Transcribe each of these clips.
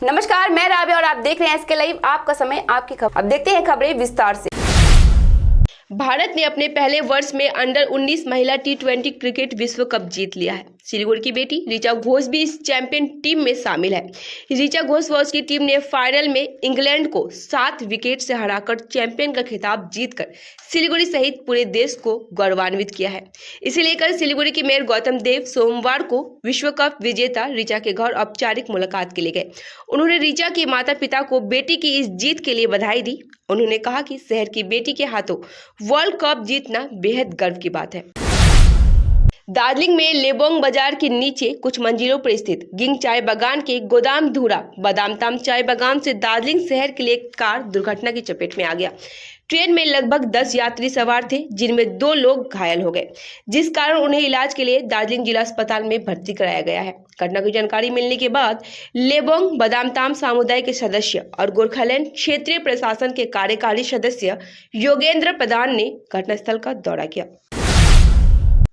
नमस्कार, मैं राबे और आप देख रहे हैं इसके लाइव। आपका समय, आपकी खबर। अब देखते हैं खबरें विस्तार से। भारत ने अपने पहले वर्ष में अंडर 19 महिला T20 क्रिकेट विश्व कप जीत लिया है। सिलीगुड़ी की बेटी ऋचा घोष भी इस चैंपियन टीम में शामिल है। ऋचा घोष व उसकी टीम ने फाइनल में इंग्लैंड को 7 विकेट से हराकर चैंपियन का खिताब जीतकर सिलीगुड़ी सहित पूरे देश को गौरवान्वित किया है। इसे लेकर सिलीगुड़ी के मेयर गौतम देव सोमवार को विश्व कप विजेता ऋचा के घर औपचारिक मुलाकात के लिए गए। उन्होंने ऋचा के माता पिता को बेटी की इस जीत के लिए बधाई दी। उन्होंने कहा कि शहर की बेटी के हाथों वर्ल्ड कप जीतना बेहद गर्व की बात है। दार्जिलिंग में लेबोंग बाजार के नीचे कुछ मंजिलों पर स्थित गिंग चाय बागान के गोदाम धूरा बादामताम चाय बागान से दार्जिलिंग शहर के लिए एक कार दुर्घटना की चपेट में आ गया। ट्रेन में लगभग 10 यात्री सवार थे, जिनमें 2 लोग घायल हो गए, जिस कारण उन्हें इलाज के लिए दार्जिलिंग जिला अस्पताल में भर्ती कराया गया है। घटना की जानकारी मिलने के बाद लेबोंग बादामताम समुदाय के सदस्य और गोरखालैंड क्षेत्रीय प्रशासन के कार्यकारी सदस्य योगेंद्र प्रधान ने घटनास्थल का दौरा किया।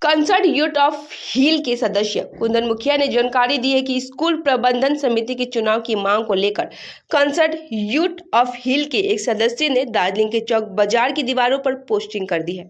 कंसर्ट यूथ ऑफ हिल के सदस्य कुंदन मुखिया ने जानकारी दी है कि स्कूल प्रबंधन समिति के चुनाव की मांग को लेकर कंसर्ट यूथ ऑफ हिल के एक सदस्य ने दार्जिलिंग के चौक बाजार की दीवारों पर पोस्टिंग कर दी है।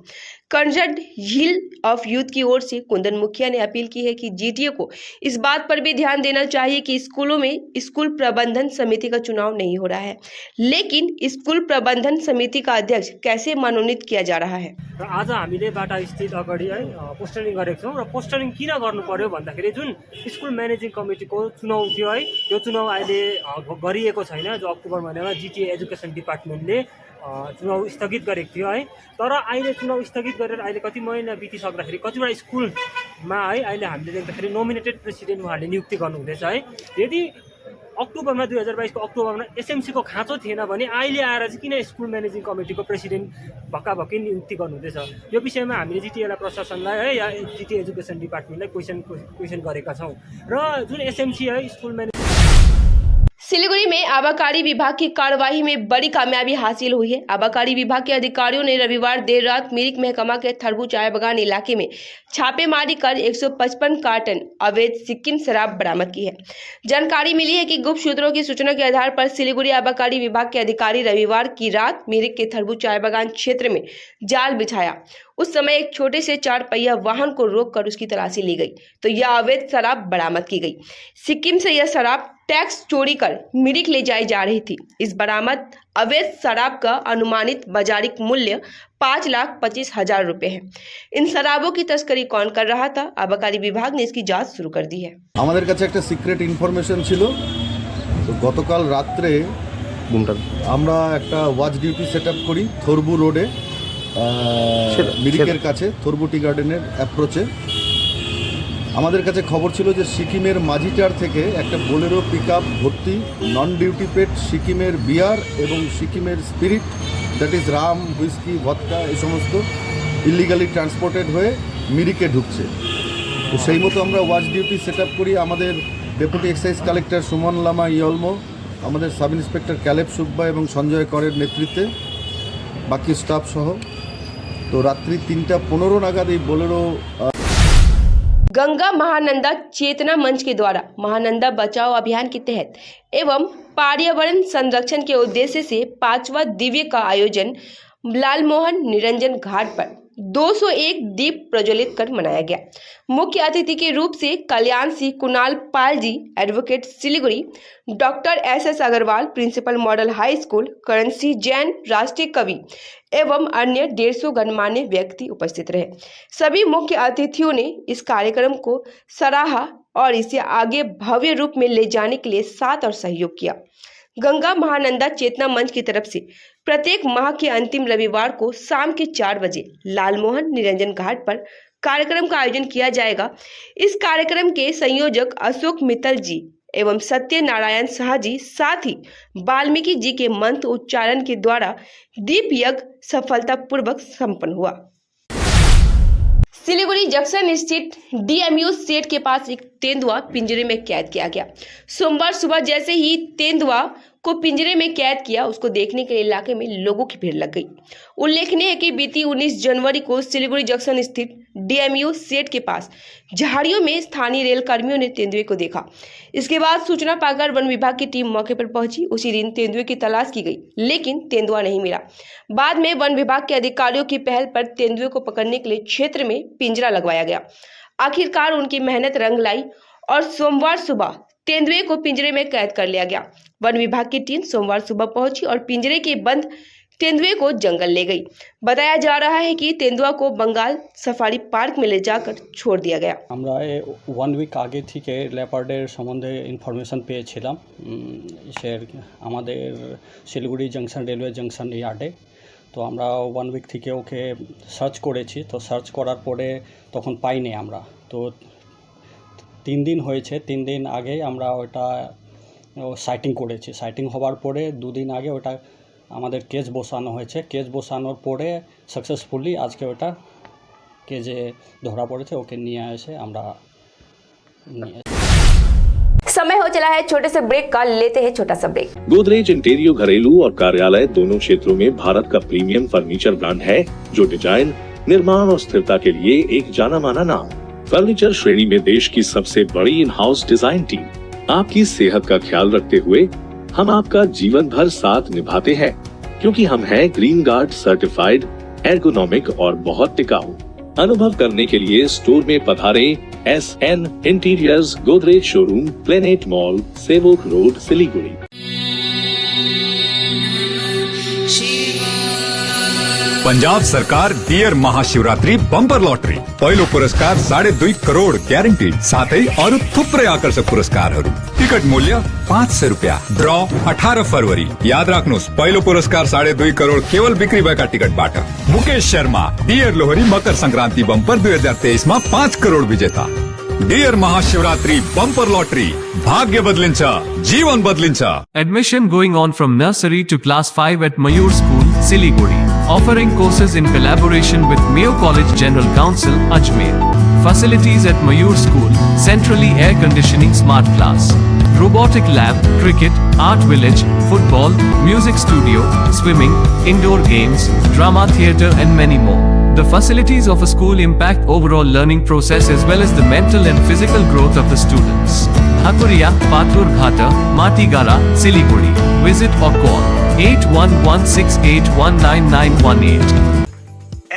कंसर्ट हिल ऑफ यूथ की ओर से कुंदन मुखिया ने अपील की है कि जीटीए को इस बात पर भी ध्यान देना चाहिए कि स्कूलों में स्कूल प्रबंधन समिति का चुनाव नहीं हो रहा है, लेकिन स्कूल प्रबंधन समिति का अध्यक्ष कैसे मनोनीत किया जा रहा है। आज हामीले बाटा स्थित अगाडि है पोस्टरिङ गरेको छौँ र पोस्टरिङ किन गर्नु पर्यो भन्दाखेरि जुन स्कुल म्यानेजिङ कमिटीको चुनाव थियो है, यो चुनाव अहिले गरिएको छैन। जो अक्टोबर महिनामा जीटीए एजुकेसन डिपार्टमेन्टले चुनाव स्थगित गरेको थियो है। तर अहिले चुनाव स्थगित गरेर अहिले कति महिना बितिसक्दाखेरि कतिवटा स्कुलमा है अहिले हामीले देख्दाखेरि नोमिनेटेड प्रेसिडेन्ट उहाँहरूले नियुक्ति गर्नुहुँदैछ है। यदि अक्टोबरमा 2022 को अक्टोबरमा एसएमसी को खाँचो थिएन भने अहिले आएर चाहिँ किन स्कुल म्यानेजिङ कमिटीको प्रेसिडेन्ट भक्काभक्कै नियुक्ति गर्नुहुँदैछ, यो विषयमा हामीले जीटीएलाई प्रशासनलाई है या जीटीए एजुकेसन डिपार्टमेन्टलाई क्वेसन गरेका छौँ। र जुन एसएमसी है स्कुल म्यानेज सिलीगुड़ी में आबाकारी विभाग की कार्रवाई में बड़ी कामयाबी हासिल हुई है। आबाकारी विभाग के अधिकारियों ने रविवार देर रात मिरिक महकमा के थरबू चाय बागान इलाके में छापेमारी कर 155 कार्टन अवैध सिक्किम शराब बरामद की है। जानकारी मिली है कि गुप्त सूत्रों की सूचना के आधार पर सिलीगुड़ी आबाकारी विभाग के अधिकारी रविवार की रात मिरिक के थरबू चाय बागान क्षेत्र में जाल बिछाया। उस समय एक छोटे से 4 पहिया वाहन को रोककर उसकी तलाशी ली गई तो यह अवैध शराब बरामद की गई। सिक्किम से यह शराब टैक्स चोरी कर मिरिक ले जाई जा रही थी। इस बरामद अवैध शराब का अनुमानित बाजारिक मूल्य 5,25,000 रुपए है। इन शराबों की तस्करी कौन कर रहा था, आबाकारी विभाग ने इसकी जांच शुरू कर दी है। আমাদের কাছে একটা সিক্রেট ইনফরমেশন ছিল। তো গতকাল রাত্রে আমরা একটা ওয়াচ ডিউটি সেটআপ করি থরবু রোডে মিরিকের কাছে থরবু টি গার্ডেনের অ্যাপ্রোচে। আমাদের কাছে খবর ছিল যে সিকিমের মাঝিটার থেকে একটা বোলেরো পিকআপ ভর্তি নন ডিউটি পেড সিকিমের বিয়ার এবং সিকিমের spirit that is Ram whisky vodka এই সমস্ত ইলিগালি ট্রান্সপোর্টেড হয়ে মিরিকে ঢুকছে। তো সেই মতো আমরা ওয়াচ ডিউটি সেট আপ করি। আমাদের deputy excise collector Suman Lama Yolmo, আমাদের সাব ইন্সপেক্টর ক্যালেব সুব্বা এবং সঞ্জয় করের নেতৃত্বে বাকি স্টাফ সহ। তো রাত্রি 3:15 নাগাদ এই বোলেরো गंगा महानंदा चेतना मंच के द्वारा महानंदा बचाओ अभियान के तहत एवं पर्यावरण संरक्षण के उद्देश्य से 5वां दिव्य का आयोजन लालमोहन निरंजन घाट पर 201 दीप प्रज्वलित कर मनाया गया। मुख्य अतिथि के रूप से Kalyan Singh Kunal Pal ji, advocate Siliguri, doctor S Agarwal, principal model high school, Karan Singh Jain, राष्ट्रीय कवि एवं अन्य 150 गणमान्य व्यक्ति उपस्थित रहे। सभी मुख्य अतिथियों ने इस कार्यक्रम को सराहा और इसे आगे भव्य रूप में ले जाने के लिए साथ और सहयोग किया। गंगा महानंदा चेतना मंच की तरफ से प्रत्येक माह के अंतिम रविवार को शाम के 4 बजे लालमोहन निरंजन घाट पर कार्यक्रम का आयोजन किया जाएगा। इस कार्यक्रम के संयोजक अशोक मित्तल जी एवं सत्यनारायण शाह जी, साथ ही वाल्मीकि जी के मंत्र उच्चारण के द्वारा दीप यज्ञ सफलतापूर्वक संपन्न हुआ। सिलीगुड़ी जंक्शन स्थित डीएमयू सेट के पास एक तेंदुआ पिंजरे में कैद किया गया। सोमवार सुबह जैसे ही तेंदुआ को पिंजरे में कैद किया, उसको देखने के लिए इलाके में लोगों की भीड़ लग गई। उल्लेखनीय है कि बीती 19 जनवरी को सिलीगुड़ी जंक्शन स्थित डीएमयू सेट के पास झाड़ियों में स्थानीय रेल कर्मियों ने तेंदुए को देखा। इसके बाद सूचना पाकर वन विभाग की टीम मौके पर पहुंची। उसी दिन तेंदुए की तलाश की गई, लेकिन तेंदुआ नहीं मिला। बाद में वन विभाग के अधिकारियों की पहल पर तेंदुए को पकड़ने के लिए क्षेत्र में पिंजरा लगवाया गया। आखिरकार उनकी मेहनत रंग लाई और सोमवार सुबह तेंदुए को पिंजरे में कैद कर लिया गया। वन विभाग की टीम सोमवार सुबह पहुंची और पिंजरे के बंद तेंदुए को जंगल ले गई। बताया जा रहा है कि तेंदुआ को बंगाल सफारी पार्क में ले जाकर छोड़ दिया गया। আমরা 1 উইক আগে থেকে লেপার্ডের সম্বন্ধে ইনফরমেশন পেয়েছিলাম আমাদের শিলিগুড়ি জংশন রেলওয়ে জংশন ইয়ার্ডে। তো আমরা 1 উইক থেকে ওকে সার্চ করেছি। তো সার্চ করার পরে তখন পাইনি আমরা। তো 3 দিন হয়েছে, 3 দিন আগে আমরা ওটা সাইটিং করেছি। সাইটিং হওয়ার পরে 2 দিন আগে ওটা আমাদের কেজ বসানো হয়েছে। কেজ বসানোর পরে সাকসেসফুলি আজকে ওটা কেজে ধরা পড়েছে। ওকে নিয়ে এসে আমরা समय हो चला है छोटे से ब्रेक का, लेते हैं छोटा सा ब्रेक। गोदरेज इंटीरियो घरेलू और कार्यालय दोनों क्षेत्रों में भारत का प्रीमियम फर्नीचर ब्रांड है, जो डिजाइन, निर्माण और स्थिरता के लिए एक जाना माना नाम। फर्नीचर श्रेणी में देश की सबसे बड़ी इन हाउस डिजाइन टीम। आपकी सेहत का ख्याल रखते हुए हम आपका जीवन भर साथ निभाते हैं, क्योंकि हम हैं ग्रीन गार्ड सर्टिफाइड, एर्गोनॉमिक और बहुत टिकाऊ। अनुभव करने के लिए स्टोर में पधारे। SN interiors, Godrej showroom, planet mall, Sevoke road, Siliguri. Punjab सरकार डियर महाशिवरात्रि बंपर लॉटरी पहिलो पुरस्कार 2.5 करोड़ ग्यारेंटी, साथै अरु थुप्रै आकर्षक पुरस्कारहरू। टिकट मूल्य 500 रुपैयाँ। ड्र 18 फरवरी। याद राख्नुहोस्, पहिलो पुरस्कार 2.5 करोड़ केवल बिक्री भएका टिकटबाट। मुकेश शर्मा डियर लोहरी मकर संक्रांति बम्पर 2023 मा 5 करोड़ विजेता। डियर महाशिवरात्रि बम्पर लॉटरी, भाग्य बदलिन्छ, जीवन बदलिन्छ। Admission going on from nursery to class 5 at Mayur School, Siliguri. Offering courses in collaboration with Mayo College General Council, Ajmer. Facilities at Mayur School: centrally air conditioning smart class, robotic lab, cricket, art village, football, music studio, swimming, indoor games, drama theatre and many more. The facilities of a school impact overall learning process as well as the mental and physical growth of the students. Hakuria, Patur Ghata, Matigara, Siliguri. Visit or call 8116819918.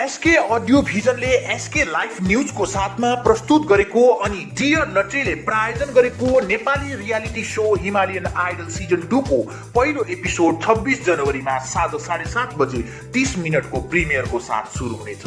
SK audio भिजनले SK life news को साथमा प्रस्तुत गरेको अनि dear नट्रीले प्रायोजन गरेको Nepali reality show Himalayan idol season 2 को पहिलो एपिसोड 26 जनवरीमा साँझ 7:30 बजे 30 मिनटको प्रिमियरको साथ सुरु हुनेछ।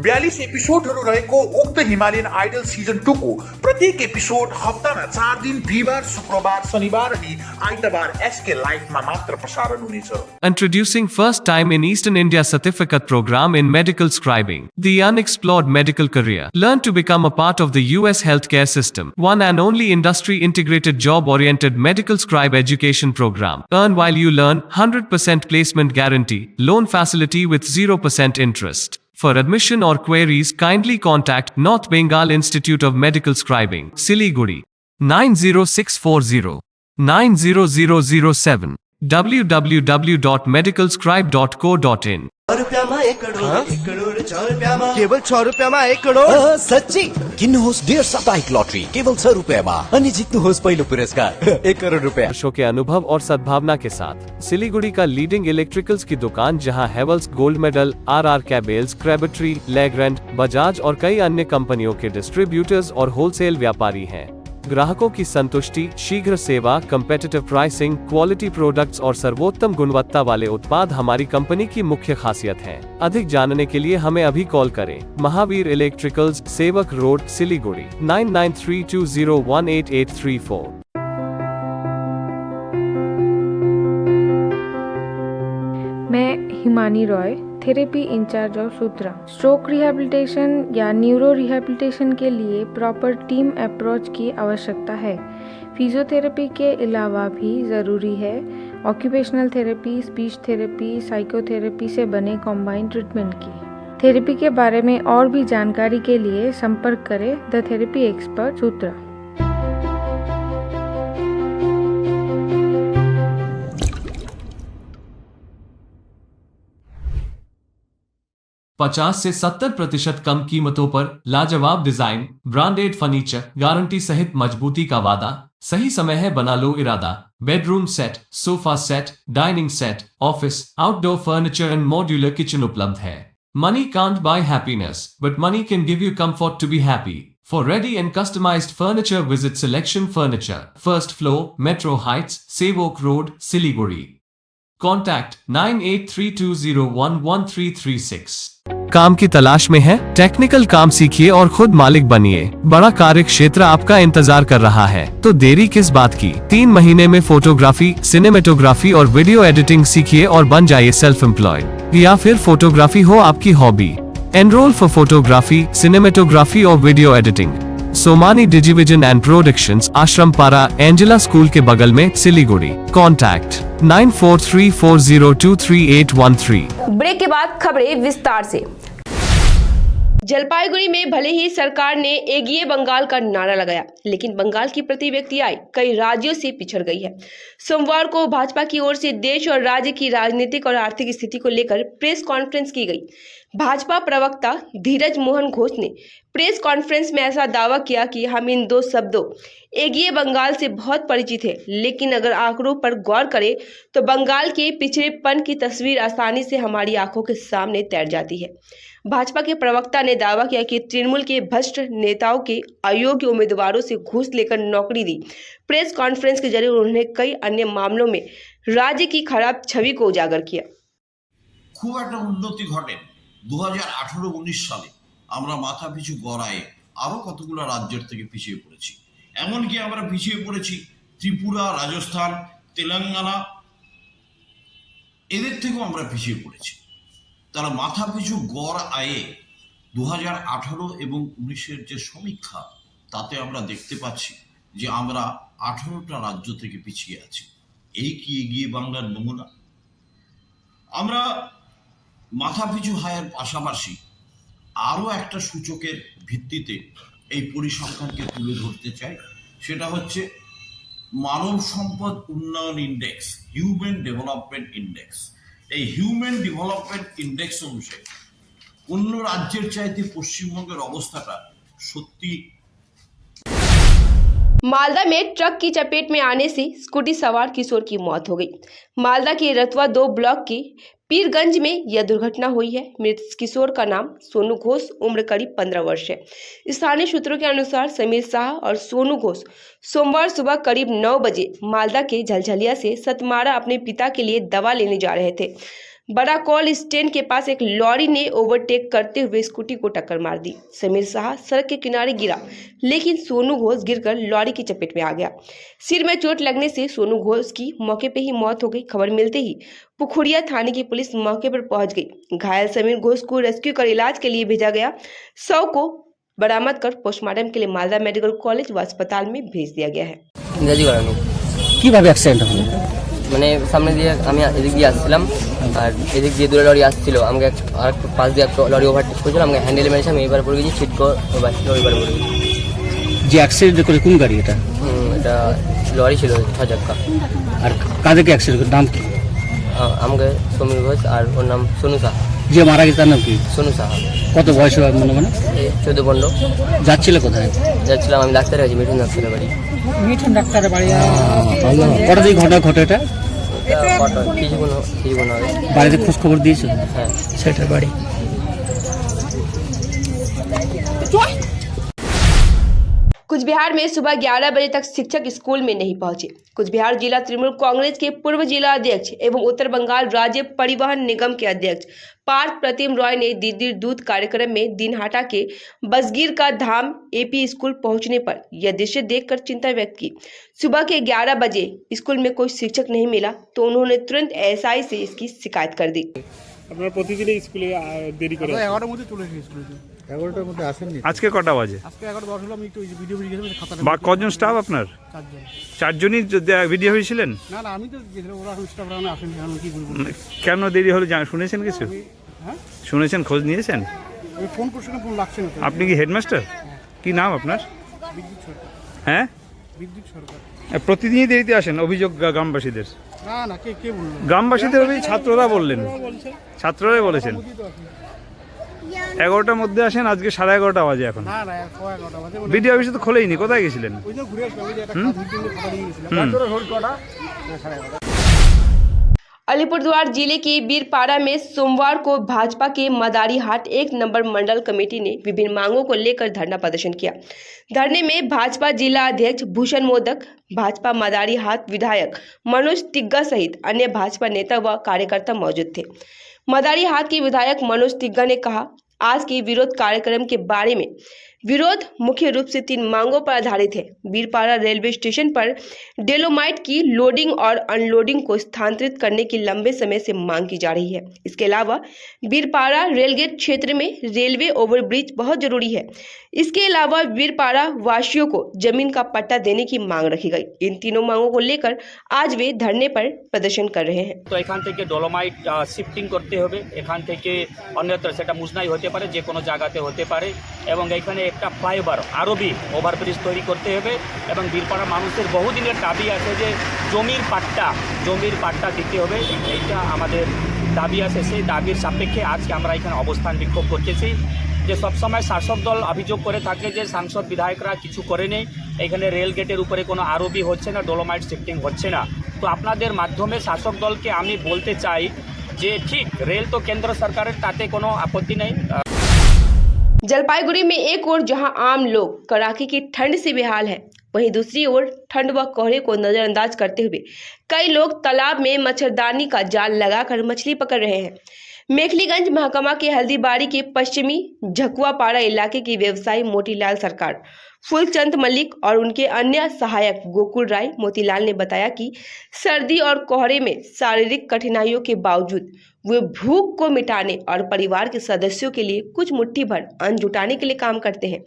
42 एपिसोडहरू रहेको उक्त हिमालयन आइडल सिजन 2 को प्रत्येक एपिसोड हप्तामा 4 दिन बिहीबार, शुक्रबार, शनिबार अनि आइतबार एसके लाइफमा मात्र प्रसारण हुनेछ। Introducing first time in Eastern India certificate program in medical scribing, the unexplored medical career. Learn to become a part of the US healthcare system. One and only industry integrated job oriented medical scribe education program. Earn while you learn, 100% placement guarantee, loan facility with 0% interest. For admission or queries, kindly contact North Bengal Institute of Medical Scribing, Siliguri, 90640 90007, www.medicalscribe.co.in। केवल 6 रुपैयाँमा 1 करोड। सच्ची किन्नुहोस् dear साप्ताहिक lottery केवल 6 रुपैयाँमा अनि जित्नुहोस् पहिलो पुरस्कार 1 करोड रुपैयाँ। वर्षों के अनुभव और सद्भावना के साथ सिलीगुड़ी का लीडिंग इलेक्ट्रिकल्स की दुकान, जहां Havells gold medal, RR cables, Crabtree, Legrand, Bajaj और कई अन्य कंपनियों के डिस्ट्रीब्यूटर्स और होलसेल व्यापारी हैं। ग्राहकों की संतुष्टि, शीघ्र सेवा, कम्पेटिटिव प्राइसिंग, क्वालिटी प्रोडक्ट्स और सर्वोत्तम गुणवत्ता वाले उत्पाद हमारी कंपनी की मुख्य खासियत है। अधिक जानने के लिए हमें अभी कॉल करें। Mahavir electricals, Sevak road, Siliguri, 9932018834। मैं Himani Roy, therapy in-charge of Sutra. Stroke rehabilitation या न्यूरो रिहैबिलिटेशन के लिए प्रॉपर टीम अप्रोच की आवश्यकता है। फिजियोथेरेपी के अलावा भी ज़रूरी है occupational therapy, speech therapy, psychotherapy से बने कॉम्बाइंड ट्रीटमेंट की। थेरेपी के बारे में और भी जानकारी के लिए संपर्क करें द थेरेपी एक्सपर्ट सूत्रा। 50 से 70% कम कीमतों पर लाजवाब डिजाइन, ब्रांडेड फर्नीचर, गारंटी सहित मजबूती का वादा। सही समय है, बना लो इरादा। Bedroom set, sofa set, dining set, office, outdoor furniture and modular kitchen उपलब्ध है। Money can't buy happiness, but money can give you comfort to be happy. For ready and customized furniture, visit Selection Furniture, first floor, Metro Heights, Sevok Road, Siliguri. Contact 9832011336। काम की तलाश में है? Technical काम सीखिए और खुद मालिक बनिए। बड़ा कार्य क्षेत्र आपका इंतजार कर रहा है, तो देरी किस बात की? 3 महीने में फोटोग्राफी, सिनेमेटोग्राफी और वीडियो एडिटिंग सीखिए और बन जाइए सेल्फ एम्प्लॉयड। या फिर फोटोग्राफी हो आपकी hobby? Enroll for photography, cinematography और video editing. Somani Digivision and productions, Ashrampara, Angela school के बगल में, सिलीगुड़ी। कॉन्टैक्ट 9434023813। ब्रेक के बाद खबरें विस्तार से। जलपाईगुड़ी में भले ही सरकार ने एगिए बंगाल का नारा लगाया, लेकिन बंगाल की प्रति व्यक्ति आय कई राज्यों से पिछड़ गई है। सोमवार को भाजपा की ओर से देश और राज्य की राजनीतिक और आर्थिक स्थिति को लेकर प्रेस कॉन्फ्रेंस की गई। भाजपा प्रवक्ता धीरज मोहन घोष ने प्रेस कॉन्फ्रेंस में ऐसा दावा किया कि हम इन 2 शब्दों एगिए बंगाल से बहुत परिचित है, लेकिन अगर आंकड़ों पर गौर करें तो बंगाल के पिछड़ेपन की तस्वीर आसानी से हमारी आंखों के सामने तैर जाती है। भाजपा के प्रवक्ता ने दावा किया कि तृणमूल के भ्रष्ट नेताओं के अयोग्य उम्मीदवारों से घूस लेकर नौकरी दी। प्रेस कॉन्फ्रेंस के जरिए उन्होंने कई अन्य मामलों में राज्य की खराब छवि को उजागर किया। खूब একটা উন্নতি ঘটে 2018-19 সালে আমরা মাথা পিছু গড়ায় আরো কতগুলো রাজ্যের থেকে পিছিয়ে পড়েছি। এমনকি আমরা পিছিয়ে পড়েছি ত্রিপুরা, রাজস্থান, তেলেঙ্গানা, এদের থেকেও আমরা পিছিয়ে পড়েছি। তারা মাথা পিছু গড় আয়ে 2018 এবং 19-এর যে সমীক্ষা, তাতে আমরা দেখতে পাচ্ছি যে আমরা 18টা রাজ্য থেকে পিছিয়ে আছি। এই কি এগিয়ে বাংলার নমুনা? আমরা মাথা পিছু হায়ের পাশাপাশি আরও একটা সূচকের ভিত্তিতে এই পরিসংখ্যানকে তুলে ধরতে চাই। সেটা হচ্ছে মানব সম্পদ উন্নয়ন ইন্ডেক্স, হিউম্যান ডেভেলপমেন্ট ইন্ডেক্স। এই হিউম্যান ডেভেলপমেন্ট ইন্ডেক্স অনুসারে অন্য রাজ্যের চাইতে পশ্চিমবঙ্গের অবস্থাটা সত্যি। मालदा में ट्रक की चपेट में आने से स्कूटी सवार किशोर की मौत हो गई। मालदा के रतवा 2 ब्लॉक की पीरगंज में यह दुर्घटना हुई है। मृत किशोर का नाम सोनू घोष, उम्र करीब 15 वर्ष है। स्थानीय सूत्रों के अनुसार समीर शाह और सोनू घोष सोमवार सुबह करीब 9 बजे मालदा के झलझलिया से सतमारा अपने पिता के लिए दवा लेने जा रहे थे। बड़ा कॉल स्टैंड के पास एक लॉरी ने ओवरटेक करते हुए स्कूटी को टक्कर मार दी। समीर शाह सड़क के किनारे गिरा, लेकिन सोनू घोष गिरकर लॉरी की चपेट में आ गया। सिर में चोट लगने से सोनू घोष की मौके पर ही मौत हो गई। खबर मिलते ही पुखुरिया थाने की पुलिस मौके पर पहुंच गई। घायल समीर घोष को रेस्क्यू कर इलाज के लिए भेजा गया। शव को बरामद कर पोस्टमार्टम के लिए मालदा मेडिकल कॉलेज व अस्पताल में भेज दिया गया है। কিভাবে অ্যাক্সিডেন্ট হলো? মানে সামনে দিয়ে আমি এদিক দিয়ে আসছিলাম, আর এদিক দিয়ে 2 লরি আসছিল, আমাকে আর পাশ দিয়ে একটা লরি ওভারটেক করেছিল, আমাকে হ্যান্ডেল মেরেছে, আমি এবার পড়ে গেছি, ছিটকো লরি এবার পড়ে গেছি। যে অ্যাক্সিডেন্ট করে কোন গাড়ি এটা? এটা লরি ছিল 6 চাক্কা। আর কাদেরকে অ্যাক্সিডেন্ট করে, নাম কি? আমাকে সমীর ঘোষ আর ওর নাম সোনু সাহা। যে মারা গেছে তার নাম কি? সোনু সাহা। কত বয়স হবে মনে মনে? 14-15। যাচ্ছিল কোথায়? যাচ্ছিলাম আমি ডাক্তারের কাছে, মিঠুন ডাক্তারের বাড়ি। মিঠুন ডাক্তারের বাড়ি। কটা দিকে ঘটনা ঘটে এটা? কিছুক্ষণ হবে। বাড়িতে খোঁজ খবর দিয়েছো? হ্যাঁ। সেটার বাড়ি। कुछ बिहार में सुबह 11 बजे तक शिक्षक स्कूल में नहीं पहुंचे। कुछ बिहार जिला तृणमूल कांग्रेस के पूर्व जिला अध्यक्ष एवं उत्तर बंगाल राज्य परिवहन निगम के अध्यक्ष पार्थ प्रतिम रॉय ने दीदी दूत कार्यक्रम में दिनहाटा के बसगीर का धाम एपी स्कूल पहुंचने पर यह दृश्य देखकर चिंता व्यक्त की। सुबह के 11 बजे स्कूल में कोई शिक्षक नहीं मिला तो उन्होंने तुरंत एएसआई से इसकी शिकायत कर दी। আপনারা প্রতিদিনই স্কুলে দেরি করে? 11টার মধ্যে চলে এসেছি স্কুলে। 11টার মধ্যে আসেননি? আজকে কটা বাজে? আজকে 11:10 হলো, আমি একটু ভিডিও গেছিলাম খাতাটা। বা কজন স্টাফ আপনার? 4 জন। 4 জনই ভিডিও হয়েছিলেন? না না, আমি তো গেছিলাম, ওরা স্টাফরা না আসেনি, আমি কি বলবো। কেন দেরি হলো শুনেছেন কিছু? হ্যাঁ শুনেছেন, খোঁজ নিয়েছেন? আমি ফোন করছিলাম, ফোন লাগছে না। আপনি কি হেডমাস্টার? কি নাম আপনার? বিদ্যুৎ সরকার। হ্যাঁ বিদ্যুৎ সরকার। প্রতিদিনই দেরিতে আসেন, অভিযোগ গ্রামবাসীদের? না না, কে বললো? গ্রামবাসীদের অভিযোগ, ছাত্ররা বললেন, ছাত্ররাই বলেছেন। 11টার মধ্যে আসেন, আজকে 11:30 বাজে এখন। বিডিও অফিসে তো খোলেইনি, কোথায় গেছিলেন? अलीपुरद्वार जिले के बीरपाड़ा में सोमवार को भाजपा के मदारी हाट 1 नंबर मंडल कमेटी ने विभिन्न मांगों को लेकर धरना प्रदर्शन किया। धरने में भाजपा जिला अध्यक्ष भूषण मोदक, भाजपा मदारी हाट विधायक मनोज तिग्गा सहित अन्य भाजपा नेता व कार्यकर्ता मौजूद थे। मदारी हाट के विधायक मनोज तिग्गा ने कहा, आज के विरोध कार्यक्रम के बारे में विरोध मुख्य रूप से 3 मांगों पर आधारित है। बीरपाड़ा रेलवे स्टेशन पर डेलोमाइट की लोडिंग और अनलोडिंग को स्थानांतरित करने की लंबे समय से मांग की जा रही है। इसके अलावा बीरपाड़ा रेलगेट क्षेत्र में रेलवे ओवरब्रिज बहुत जरूरी है। इसके अलावा बीरपाड़ा वासियों को जमीन का पट्टा देने की मांग रखी गई। इन तीनों मांगों को लेकर आज वे धरने पर प्रदर्शन कर रहे हैं। तो एखान থেকে ডলোমাইট শিফটিং করতে হবে, এখান থেকে অন্যত্র সেটা মুজনাই হতে পারে, যে কোনো জায়গাতে হতে পারে, এবং এখানে একটা ফ্লাইওভার আরবি ওভারব্রিজ তৈরি করতে হবে। এবং বীরপাড়া মানুষের বহুদিনের দাবি আছে যে জমির পাট্টা দিতে হবে, এইটা আমাদের দাবি আছে। সেই দাবির সাপেক্ষে আজকে আমরা এখানে অবস্থান বিক্ষোভ করতেছি। যে সবসময় শাসক দল অভিযোগ করে থাকে যে সাংসদ বিধায়করা কিছু করে নেই, এখানে রেল গেটের উপরে কোনো আরবি হচ্ছে না, ডলোমাইট শিফটিং হচ্ছে না। তো আপনাদের মাধ্যমে শাসক দলকে আমি বলতে চাই যে ঠিক রেল তো কেন্দ্র সরকারের, তাতে কোনো আপত্তি নেই। जलपाईगुड़ी में एक ओर जहां आम लोग कड़ाके की ठंड से बेहाल है, वहीं दूसरी ओर ठंड व कोहरे को नजरअंदाज करते हुए कई लोग तालाब में मच्छरदानी का जाल लगाकर मछली पकड़ रहे हैं। मेखलीगंज महकमा के हल्दीबाड़ी के पश्चिमी झकुआपाड़ा इलाके के व्यवसायी मोतीलाल सरकार, फूलचंद मलिक और उनके अन्य सहायक गोकुल राय मोतीलाल ने बताया कि सर्दी और कोहरे में शारीरिक कठिनाइयों के बावजूद वे भूख को मिटाने और परिवार के सदस्यों के लिए कुछ मुट्ठी भर अन्न जुटाने के लिए काम करते हैं।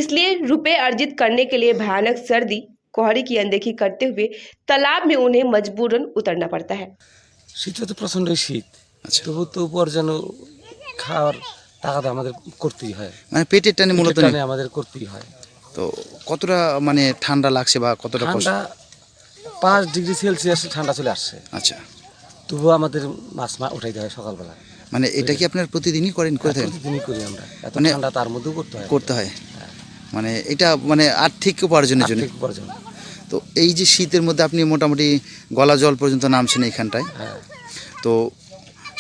इसलिए रुपए अर्जित करने के लिए भयानक सर्दी कोहरे की अनदेखी करते हुए तालाब में उन्हें मजबूरन उतरना पड़ता है। শীত তো প্রচণ্ড শীত, তবু তো উপার্জন খাওয়ার টাকাটা আমাদের করতেই হয়, মানে পেটের টানে মূলত আমাদের করতেই হয়। তো কতটা মানে ঠান্ডা লাগছে বা কতটা ঠান্ডা 5 ডিগ্রি সেলসিয়াস ঠান্ডা চলে আসছে। আচ্ছা, তবু আমাদের মাছ উঠাইতে হয় সকালবেলা। মানে এটা কি আপনার প্রতিদিনই করেন? করে থাকেন? প্রতিদিনই করি আমরা, এত মানে ঠান্ডা তার মধ্যেও করতে হয়। মানে এটা মানে আর্থিক উপার্জনের জন্য। তো এই যে শীতের মধ্যে আপনি মোটামুটি গলা জল পর্যন্ত নামছেন এইখানটায়, তো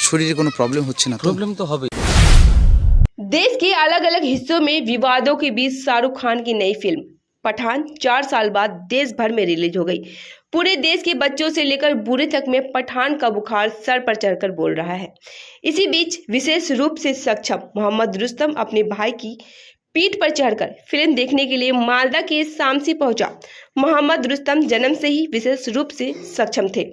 শরীরে কোনো প্রবলেম হচ্ছে না? প্রবলেম তো হবে। देश के अलग अलग हिस्सों में विवादों के बीच शाहरुख खान की नई फिल्म पठान 4 साल बाद देश भर में रिलीज हो गई। पूरे देश के बच्चों से लेकर बूढ़े तक में पठान का बुखार सर पर चढ़कर बोल रहा है। इसी बीच विशेष रूप से सक्षम मोहम्मद रुस्तम अपने भाई की पीठ पर चढ़कर फिल्म देखने के लिए मालदा के सामसी पहुंचा। मोहम्मद रुस्तम जन्म से ही विशेष रूप से सक्षम थे।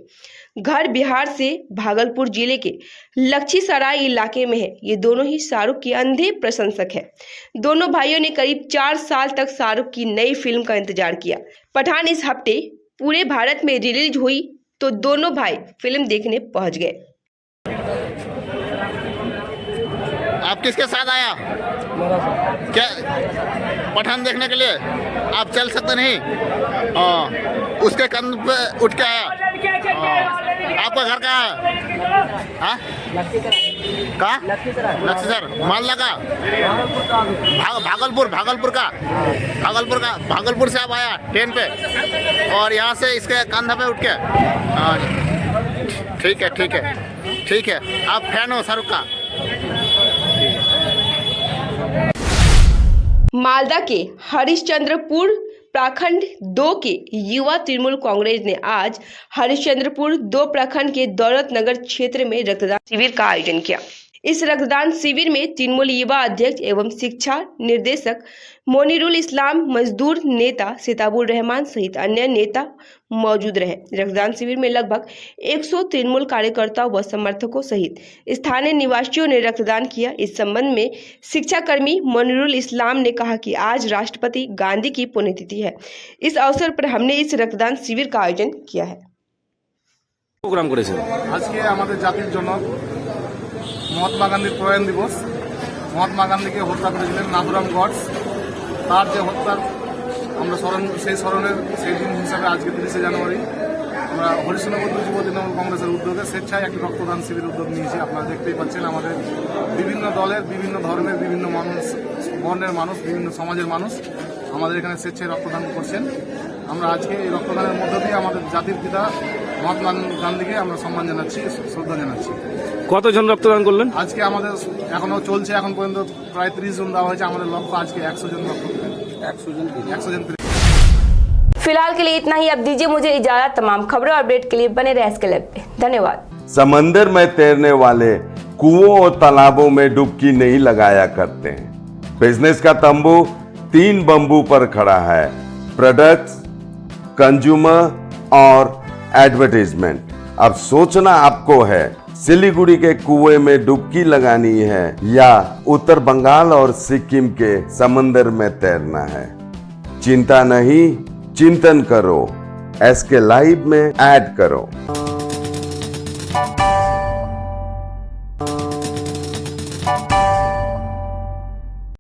घर बिहार से भागलपुर जिले के लखीसराय इलाके में है। ये दोनों ही शाहरुख के अंधे प्रशंसक हैं। दोनों भाइयों ने करीब 4 साल तक शाहरुख की नई फिल्म का इंतजार किया। पठान इस हफ्ते पूरे भारत में रिलीज हुई तो दोनों भाई फिल्म देखने पहुंच गए। आप किसके साथ आया? क्या पठान देखने के लिए? आप चल सकते नहीं? उसके कंध पे उठ के आया। आपका घर कहाँ है? हाँ? कहाँ? लखीसराय मालदा का? भागलपुर से आप आया ट्रेन पे, और यहाँ से इसके कंधे पे उठ के। ठीक है। आप फैन हो शाहरुख का? मालदा के हरिश्चंद्रपुर प्रखंड 2 के युवा तृणमूल कांग्रेस ने आज हरिश्चंद्रपुर 2 प्रखंड के दौलतनगर क्षेत्र में रक्तदान शिविर का आयोजन किया। इस रक्तदान शिविर में तृणमूल युवा अध्यक्ष एवं शिक्षा निर्देशक मोनिरुल इस्लाम, मजदूर नेता सिताबुर रहमान सहित अन्य नेता मौजूद रहे। रक्तदान शिविर में लगभग 100 तृणमूल कार्यकर्ताओं व समर्थकों सहित स्थानीय निवासियों ने रक्तदान किया। इस संबंध में शिक्षाकर्मी मोनिरुल इस्लाम ने कहा कि आज राष्ट्रपति गांधी की पुण्यतिथि है। इस अवसर पर हमने इस रक्तदान शिविर का आयोजन किया है। প্রোগ্রাম করেছে আজকে আমাদের জাতির জন্য মহাত্মা গান্ধীর প্রয়াণ দিবস। মহাত্মা গান্ধীকে হত্যা করেছিলেন নাথুরাম গডস, তার যে হত্যার আমরা সেই স্মরণের সেই দিন হিসাবে আজকে 30শে জানুয়ারি আমরা হরিশ্চন্দ্রপুর যুব তৃণমূল কংগ্রেসের উদ্যোগে স্বেচ্ছায় একটি রক্তদান শিবির উদ্যোগ নিয়েছি। আপনারা দেখতেই পাচ্ছেন আমাদের বিভিন্ন দলের, বিভিন্ন ধর্মের, বিভিন্ন মানুষ, বর্ণের মানুষ, বিভিন্ন সমাজের মানুষ আমাদের এখানে স্বেচ্ছায় রক্তদান করছেন। আমরা আজকে এই রক্তদানের মধ্য দিয়ে আমাদের জাতির পিতা মহাত্মা গান্ধীকে আমরা সম্মান জানাচ্ছি, শ্রদ্ধা জানাচ্ছি। কতজন রক্তদান করলেন? আজকে আমাদের এখনো চলছে, এখন পর্যন্ত প্রায় 30 জন দেওয়া হয়েছে। আমাদের লক্ষ্য আজকে 100 জন রক্ত, 100 জন। फिलहाल के लिए इतना ही। अब दीजिए मुझे इजाजत। तमाम खबरों और अपडेट के लिए बने रहे एसके लाइव पे। धन्यवाद। समंदर में तैरने वाले कुओं और तालाबों में डुबकी नहीं लगाया करते हैं। बिजनेस का तंबू 3 बंबू पर खड़ा है: प्रोडक्ट्स, कंज्यूमर और एडवर्टाइजमेंट। अब सोचना आपको है, सिलीगुड़ी के कुएं में डुबकी लगानी है या उत्तर बंगाल और सिक्किम के समंदर में तैरना है। चिंता नहीं, चिंतन करो, एसके लाइव में ऐड करो।